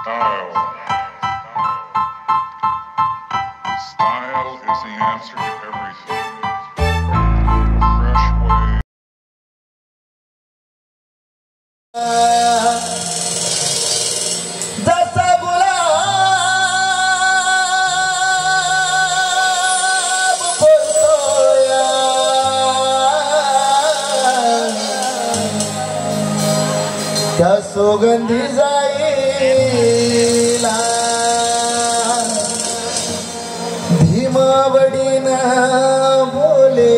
Style. Style is the answer to everything. A fresh way. जसा गुलाब फुलतोया त्या सुगंधी जाईला भीमावडीन बोले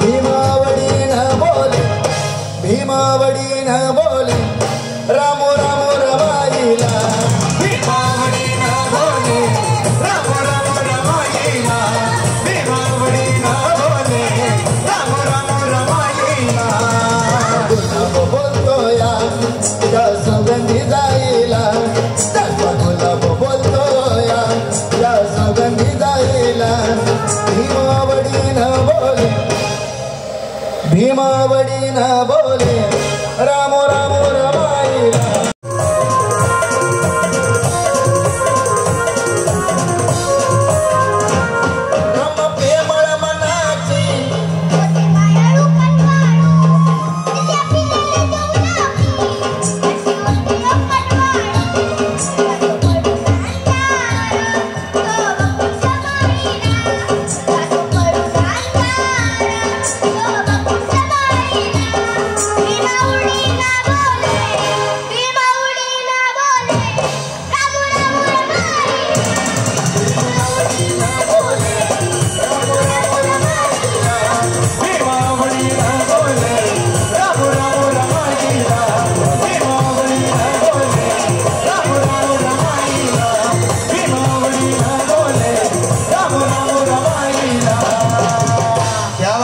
भीमावडीन बोले भीमावडीन बोले रामो रामो रमाईला भीमावडीन बोले रामो रामो रमाईला भीमावडीन बोले रामो रामो रमाईला गुलाब बोलतोया त्या सुगंधी जाईला तसा गुलाब बोलतोया त्या सुगंधी जाईला भीमावडीन बोले भीमावडीन बोले रामो रामो रमाईला रम प्रेमळ मनाची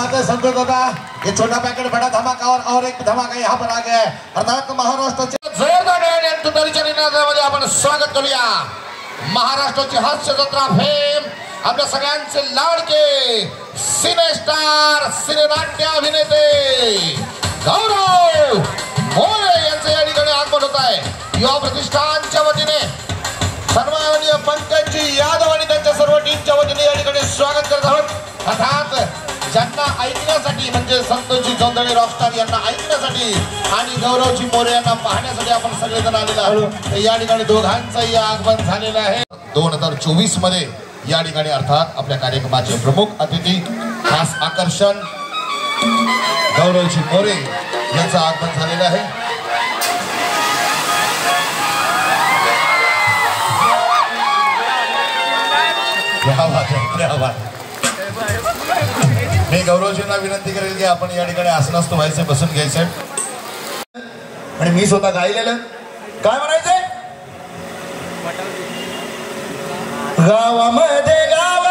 ये छोटा पैकेट बड़ा धमाका और एक धमाका यहाँ पर आ गया है अर्थात महाराष्ट्राचे जोरदार तयारीच्या निनादामध्ये आपण स्वागत करूया महाराष्ट्राची हास्य जत्रा फेम आपल्या सगळ्यांचे लाडके सिनेस्टार सिनेनाट्य अभिनेते गौरव मोरे यांचे या ठिकाणी आगमन होत आहे युवा प्रतिष्ठानच्या वतीने सन्माननीय पंकजी यादव आणि त्यांच्या सर्व टीमच्या वतीने या ठिकाणी स्वागत करत आहोत अर्थात ज्यांना ऐकण्यासाठी म्हणजे संतोषजी चौधरी रॉकस्टार यांना ऐकण्यासाठी आणि गौरवजी मोरे यांना पाहण्यासाठी आपण सगळेजण आलेलो आहोत या ठिकाणी दोघांचंही आगमन झालेलं आहे 2024 मध्ये या ठिकाणी अर्थात आपल्या कार्यक्रमाचे प्रमुख अतिथी खास आकर्षण गौरवजी मोरे यांचं आगमन झालेलं आहे क्या बात है क्या बात मी गौरवजींना विनंती करेल की आपण या ठिकाणी आसनस्थ व्हायचे बसून घ्यायचे आणि मी स्वतः गायलेलं काय म्हणायचंय गावामध्ये गाव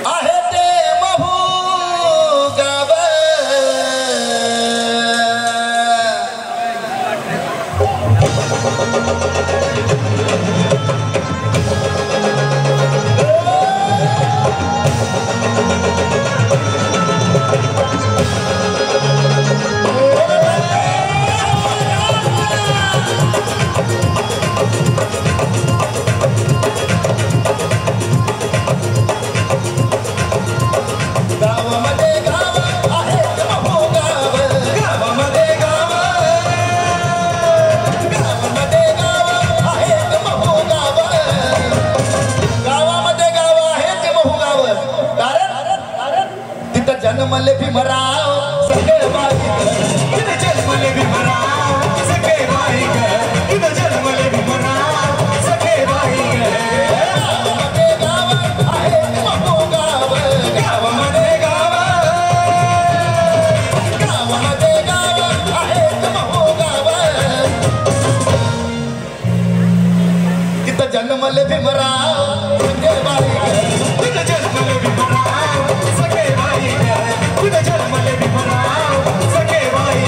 आहे ते महू गाव जन्मले भीमराव सगळे बाई इथं जन्मले भीमराव सगळे बाई इथं जन्मले भीमराव सगळे बाई गावामध्ये गाव आहे महो गाव गावामध्ये गाव गावामध्ये गाव आहे महो गाव इथं जन्मले भीमराव सगळे बाई इथं जन्मले भीमराव सगळे बाई इथं जन्मले भीमराव सगळे बाई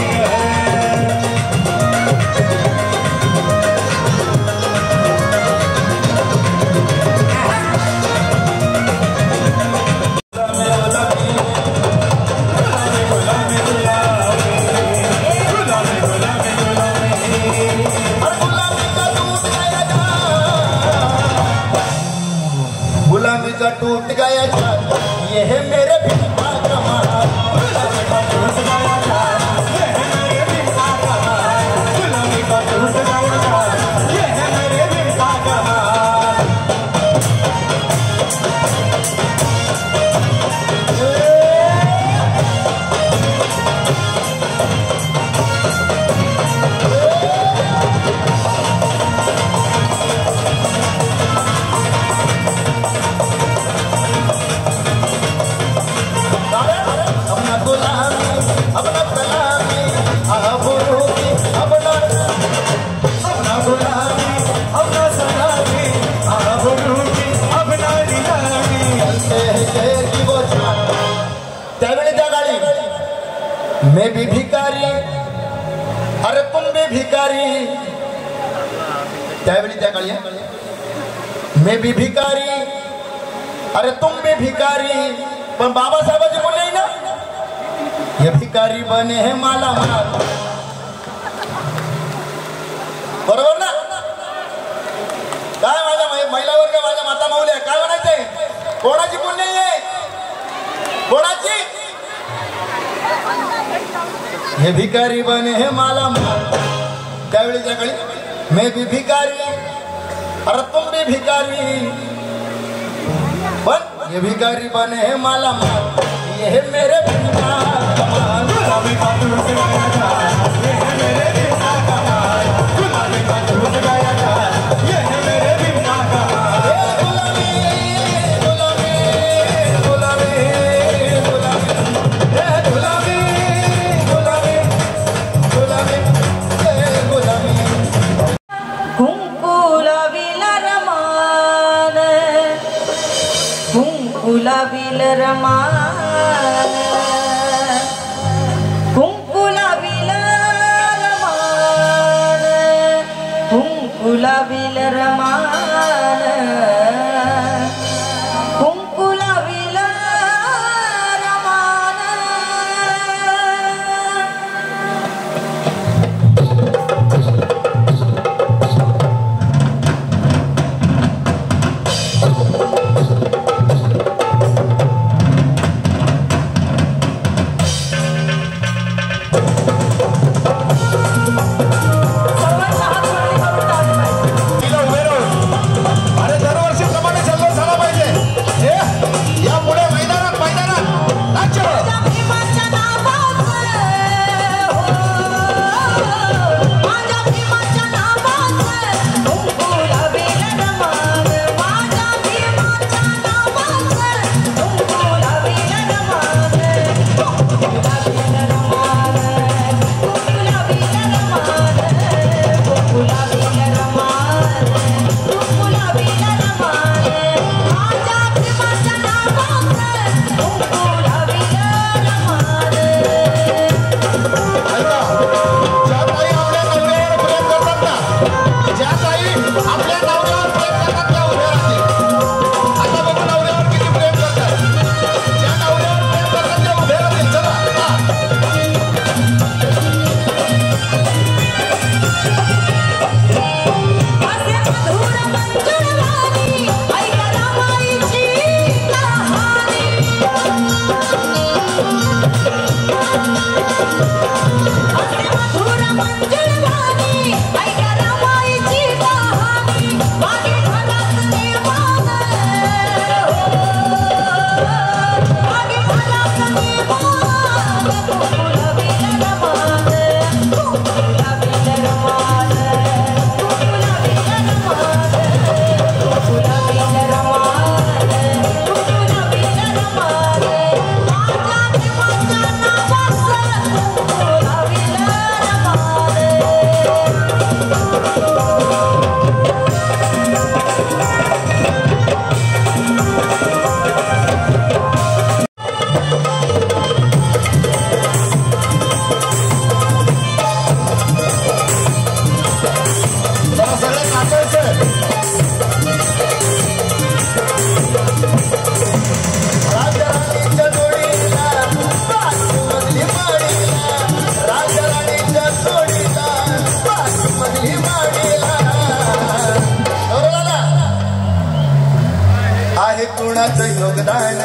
गुलामी का टूट गया जाल ये है मेरे भीमा का माल गुलामी का टूट गया जाल ये है मेरे भीमा का माल गुलामी का टूट गया जाल ये है मेरे भीमा का माल अपना गुलामी अपना सलामी आबरूकी अपना गुलामी अपना सलामी आबरूकी अपना नीलामी चलते हैं शहर की वो जान त्यावेळी त्या गाडी मैं भी भिकारी अरे तुम भी भिकारी त्यावेळी त्या गाडी मैं भी भिकारी अरे तुम भी भिकारी पण बाबासाहेबांचे बोलले ना हे भिकारी बने हे माला माल बरोबर ना काय माझ्या महिलावर का माझ्या माता माऊल्या काय म्हणायचंय कोणाची पुण्य आहे कोणाची हे भिकारी बने हे माला माल त्यावेळी त्या काळी मैं भी भिकारी अरे तुम भी भिकारी पण ये भिखारी बने हैं माला माल ये है मेरे भीमा का माल गुलामी का टूट गया जाल ये है मेरे भीमा का माल गुलामी का टूट गया जाल ये है मेरे भीमा का माल गुलामी गुलामी गुलामी गुलामी गुलामी गुलामी गुलामी गुलामी कुंकुला विलरमान कुंकुला विलरमान कुंकुला विलरमान कुंकुला विलरमान कुंकुला विलरमान सर्वांचा हात वरती करून टाका. आहे कोणाचं योगदान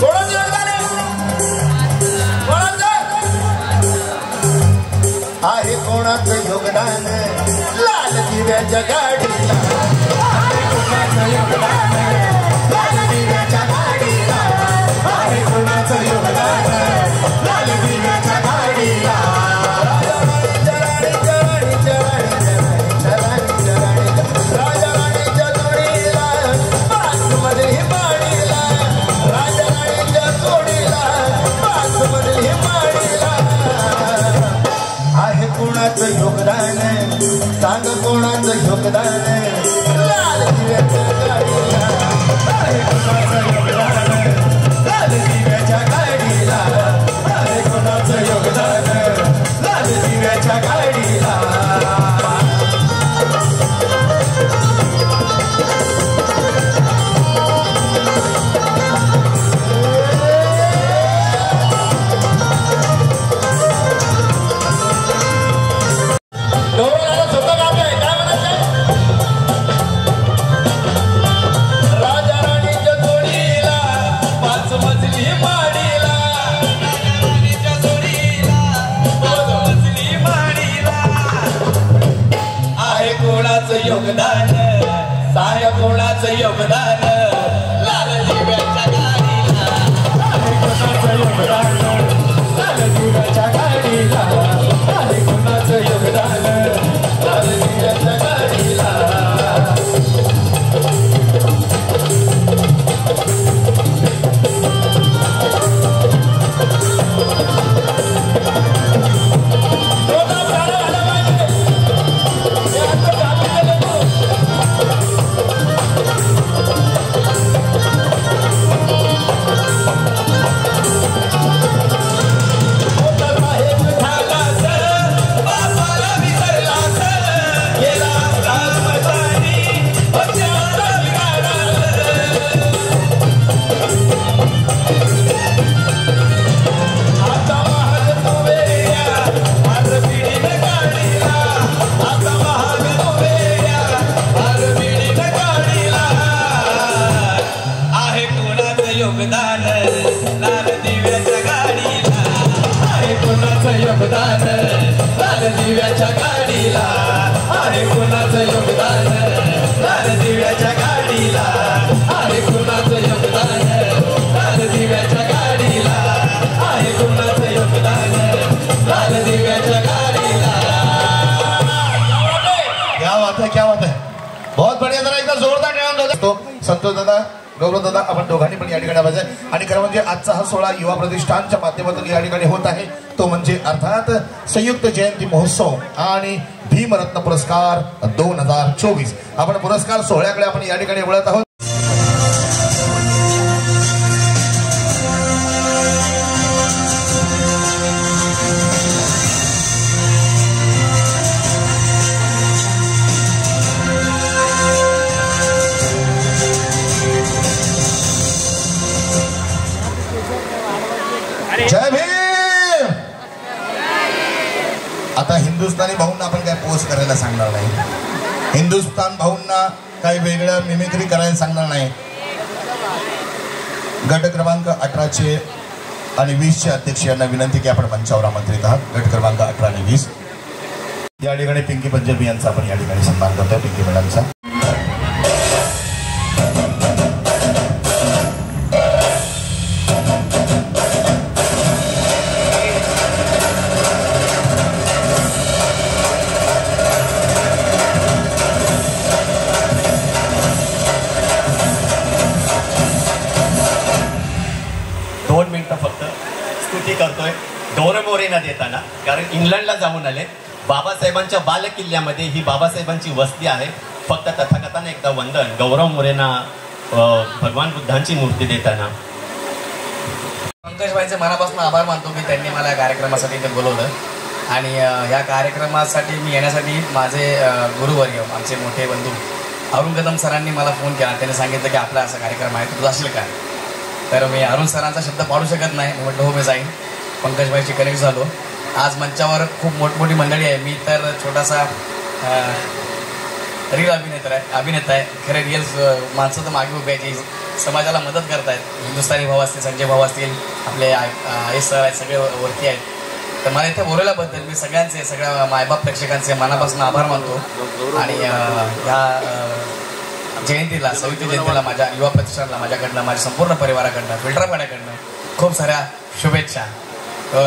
कोणाचं योगदान आहे कोणाचं योगदान लाल दिव्याच्या गाडीला आहे कोणाचं योगदान लाल दिव्याच्या गाडीला आहे कोणाचं योगदान लाल दिव्याच्या गाडीला राजाराणीच्या जोडीला बाजूमध्ये माडीला राजाराणीच्या जोडीला बाजूमध्ये माडीला आहे कोणाचं योगदान सांग कोणाचं योगदान लाल दिव्याच्या गाडीला आहे कोणाचं योगदान लाल दिव्याच्या गाडीला आहे कोणाचं योगदान लाल दिव्याच्या गाडीला राजाराणीच्या जोडीला पाच मजली माडीला राजाराणीच्या जोडीला पाच मजली माडीला आहे कोणाचं योगदान साय कोणाचं योगदान लाल दिव्याच्या गाडीला आहे कोणाचं योगदान लाल दिव्याच्या गाडीला आहे कोणाचं योगदान लाल दिव्याच्या गाडीला योगदान लाल दिव्याच्या गाडीला आहे कोणाचं योगदान लाल दिव्याच्या गाडीला आहे कोणाचं योगदान लाल दिव्याच्या गाडीला आहे कोणाचं योगदान लाल दिव्याच्या गाडीला आहे कोणाचं योगदान लाल दिव्याच्या गाडीला क्या बात है, क्या बात है, बहुत बढ़िया. जरा एकदा जोरदार टाळ्या तो संतोष दादा, गौरव दादा, आपण दोघांनी पण या ठिकाणी आवाज आहे. आणि खरं म्हणजे आजचा हा सोहळा युवा प्रतिष्ठानच्या माध्यमातून या ठिकाणी होत आहे. तो म्हणजे अर्थात संयुक्त जयंती महोत्सव आणि भीमरत्न पुरस्कार 2024. आपण पुरस्कार सोहळ्याकडे आपण या ठिकाणी वळत आहोत. जय भीम. आता हिंदुस्थानी भाऊंना आपण काय पोस्ट करायला सांगणार नाही. हिंदुस्थान भाऊंना काही वेगळं मिमिक्री करायला सांगणार नाही. गट क्रमांक 18 आणि 20 अध्यक्ष यांना विनंती की आपण मंचावर आमंत्रित आहात. गट क्रमांक 18 आणि 20 या ठिकाणी पिंकी पंजाबी यांचा आपण या ठिकाणी सन्मान करतोय. पिंकी मॅडमचा करतोय डोरमोरेना देताना, कारण इंग्लंडला जाऊन आले. बाबासाहेबांच्या बाल किल्ल्यामध्ये ही बाबासाहेबांची वस्ती आहे. फक्त तथाकथाने एकदा वंदन गौरव मोरेना भगवान बुद्धांची मूर्ती देताना. पंकजभाईंचे मनापासून आभार मानतो की त्यांनी मला या कार्यक्रमासाठी इथे बोलवलं. आणि या कार्यक्रमासाठी मी येण्यासाठी माझे गुरुवर्य आमचे मोठे बंधू अरुण कदम सरांनी मला फोन केला. त्यांनी सांगितलं की आपला असा कार्यक्रम आहे, तू जाशील का? तर मी अरुण सरांचा शब्द पाडू शकत नाही. म्हटलं हो मी जाईन. पंकजभाईशी कनेक्ट झालो. आज मंचावर खूप मोठमोठी मंडळी आहे. मी तर छोटासा रील अभिनेता आहे खरे रिअल माणसं तर मागे उभी आहे जी समाजाला मदत करतायत. हिंदुस्थानी भाऊ असतील, संजय भाऊ असतील, आपले आयस सर आहेत, सगळे वरती आहेत. तर मला इथे बोलवल्याबद्दल मी सगळ्या मायबाप प्रेक्षकांचे मनापासून आभार मानतो. आणि ह्या जयंतीला, सविती जयंतीला, माझ्या युवा प्रतिष्ठानला माझ्याकडनं, माझ्या संपूर्ण परिवाराकडनं, फिल्टरपाड्याकडनं खूप साऱ्या शुभेच्छा.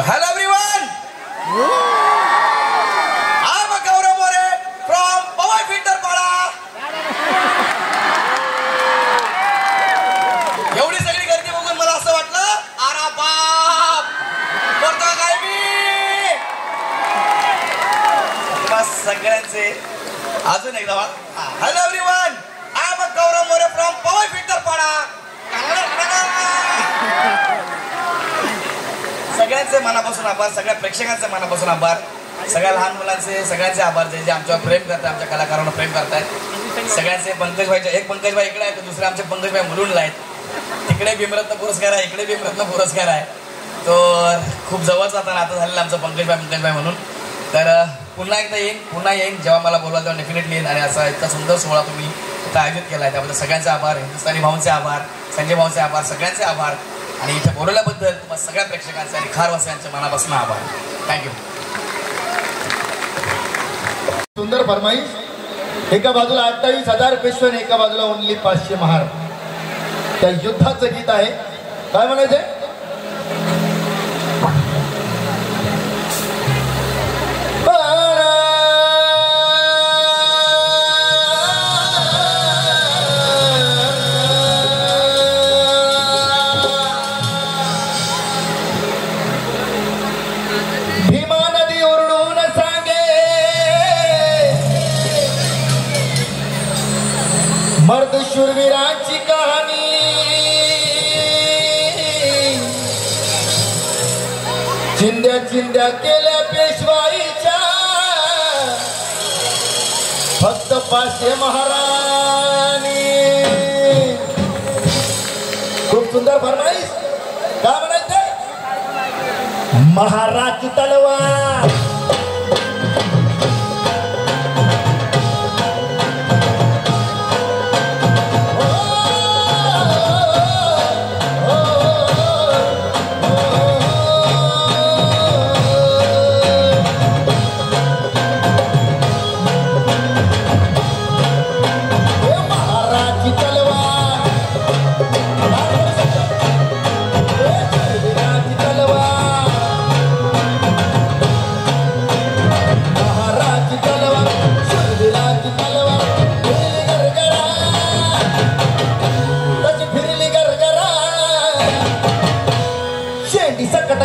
Hello everyone, I am Gaurav More from Powai Filterpada. एवढी सगळी गर्दी बघून मला असं वाटलं, अरे बाप करतो काय मी. सगळ्यांचे अजून एकदा hello everyone, I am Gaurav More from Powai Filterpada. सगळ्यांचे मनापासून आभार, सगळ्या प्रेक्षकांचे मनापासून आभार, सगळ्या लहान मुलांचे सगळ्यांचे आभार जे आमच्यावर प्रेम करतात, आमच्या कलाकारांना प्रेम करतायत. सगळ्यांचे पंकजभाईचे, एक पंकजभाई इकडे आहे तर दुसरे आमचे पंकजभाई मुलुंडला आहेत. तिकडे भीमरत्न पुरस्कार आहे, इकडे भीमरत्न पुरस्कार आहे. तो खूप जवळचा आता नातं झालेलं आमचं पंकजभाई म्हणून. तर पुन्हा एकदा येईन जेव्हा मला बोलवा तेव्हा डेफिनेटली येईन. आणि असा इतका सुंदर सोहळा तुम्ही इथं आयोजित केला आहे त्याबद्दल सगळ्यांचे आभार. हिंदुस्थानी भाऊंचे आभार, संजय भाऊंचे आभार, सगळ्यांचे आभार. आणि इथे बोलवल्याबद्दल तुम्हाला सगळ्या प्रेक्षकांचे आणि खारवासियांचे मनापासून आभार. थँक्यू. सुंदर फरमाईश. एका बाजूला 28,000 पेशवे, एका बाजूला ओनली 500 महार. त्या युद्धाचं गीत आहे. काय म्हणायचंय? मर्द शूरवीराची कहाणी, चिंध्या केल्या पेशवाईच्या, फक्त 500 महाराणी. खूप सुंदर फरमाईश. काय म्हणायचंय? महाराची तलवार,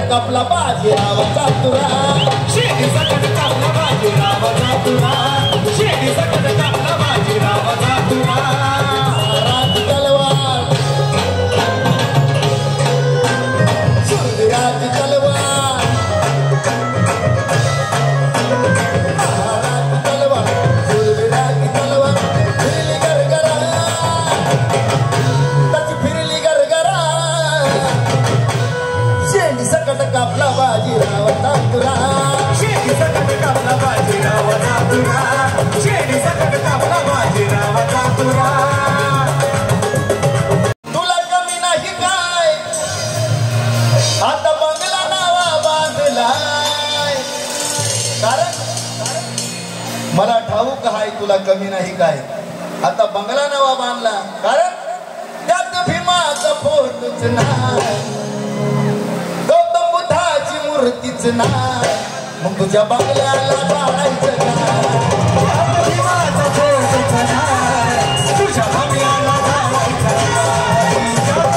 कापला बाजीरावाचा तुरा, शेती सकट कापला बाजीरावाचा तुरा, शेती सकट कापला बाजीरावाचा तुरा. महाराज तलवार, शूरवीराची तलवार, महाराज तलवार, शूरवीराची तलवार. फिरली गरगरा, त्याची फिरली गरगरा, शेंडी सकट कापला बाजीरावाचा तुरा, शेंडी सकट कापला बाजीरावाचा तुरा, शेंडी सकट कापला बाजीरावाचा तुरा. तुला कमी नाही काय, आता बंगला नावा बांधलाय. कारण मला ठाऊक आहे तुला कमी नाही काय, आता बंगला नावा बांधला. कारण त्यात भीमाचा फोटोच नाही, मूर्तीच ना, मग तुझ्या बंगल्याला जायचं ना. भीमाचा फोटोच नाही, तुझ्या बंगल्याला जायचं ना.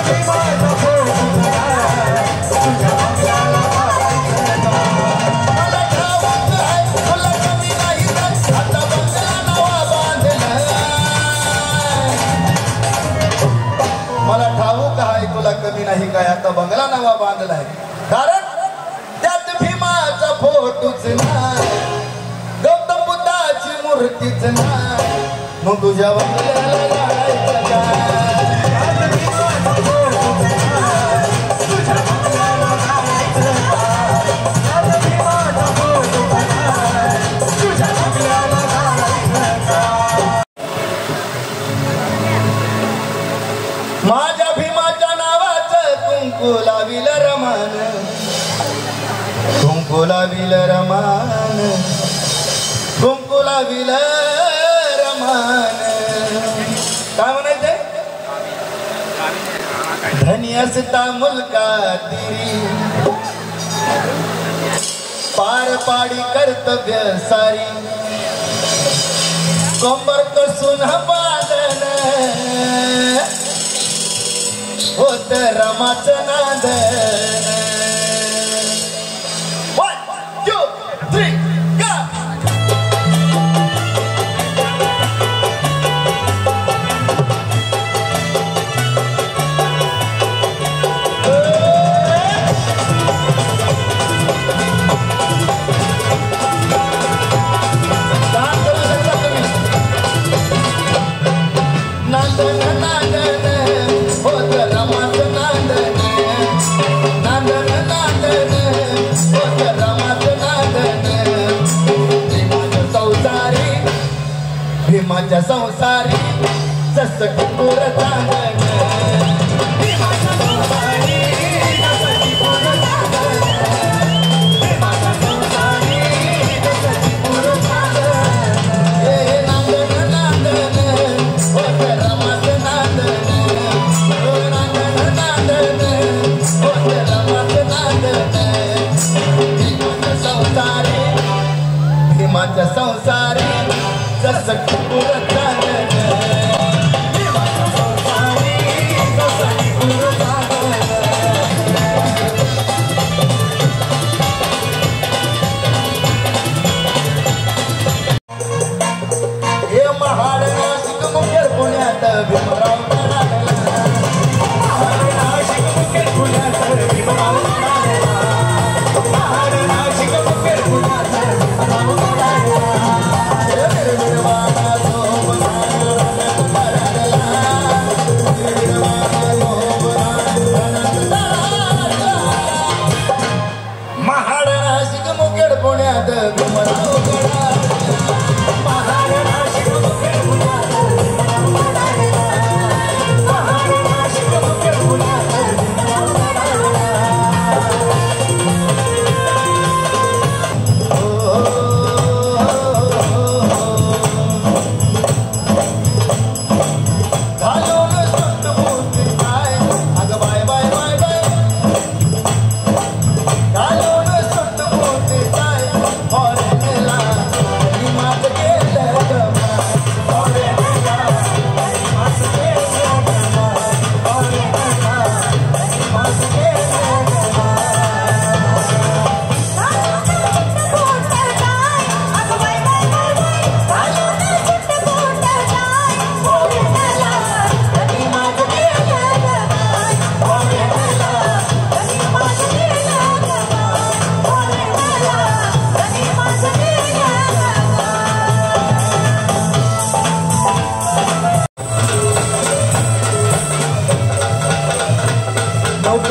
भीमाचा फोटोच नाही, तुझ्या बंगल्याला जायचं ना. मला ठाऊक आहे तुला कमी नाही काय, आता बंगला नवा बांधलाय. मला ठाऊक आहे तुला कमी नाही काय, आता बंगला नवा बांधलाय. कारण भीमाचा फोटोच नाही, गौतम बुद्धाची मूर्तीच नाही, मग तुझ्या बंगल्याला जायचं काय. भीमाचा फोटोच नाही, तुझ्या बंगल्याला जायचं काय. भीमाचा फोटोच नाही, तुझ्या बंगल्याला जायचं काय. माझ्या भीमाच्या नावाचं कुंकू लाविल रमान, कुंकू लाविल रमान, कुंकू लाविल रमान. काय म्हणायचंय? धनी असता मुलगा तिरी, पार पाडी कर्तव्य सारी, कंबर कसून बांधन होत रमाचं नांदन. 1 2 3 भीमाच्या संसारी जसं कुकुर चांदण, भीमाच्या संसारी जसं कुकुर चांदण, भीमाच्या संसारी जसं कुकुर चांदण. हे नांदन नांदन होत रमाचं नांदन, हो नांदन नांदन होत रमाचं नांदन. भीमाच्या संसारी, भीमाच्या संसारी जसं कुकुर चांदण, भीमाच्या संसारी जसं कुकुर चांदण. हे महाड नाशिक मुखेड पुण्यात भीमराव तळाला, महाड नाशिक मुखेड पुण्यात भीमराव तळाला, महाड नाशिक मुखेड पुण्यात भीमराव तळाला. महाड नाशिक मुखेड पुण्यात भीमराव तळाला, महाड नाशिक मुखेड पुण्यात भीमराव तळाला, महाड नाशिक मुखेड पुण्यात भीमराव तळाला.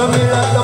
मिळत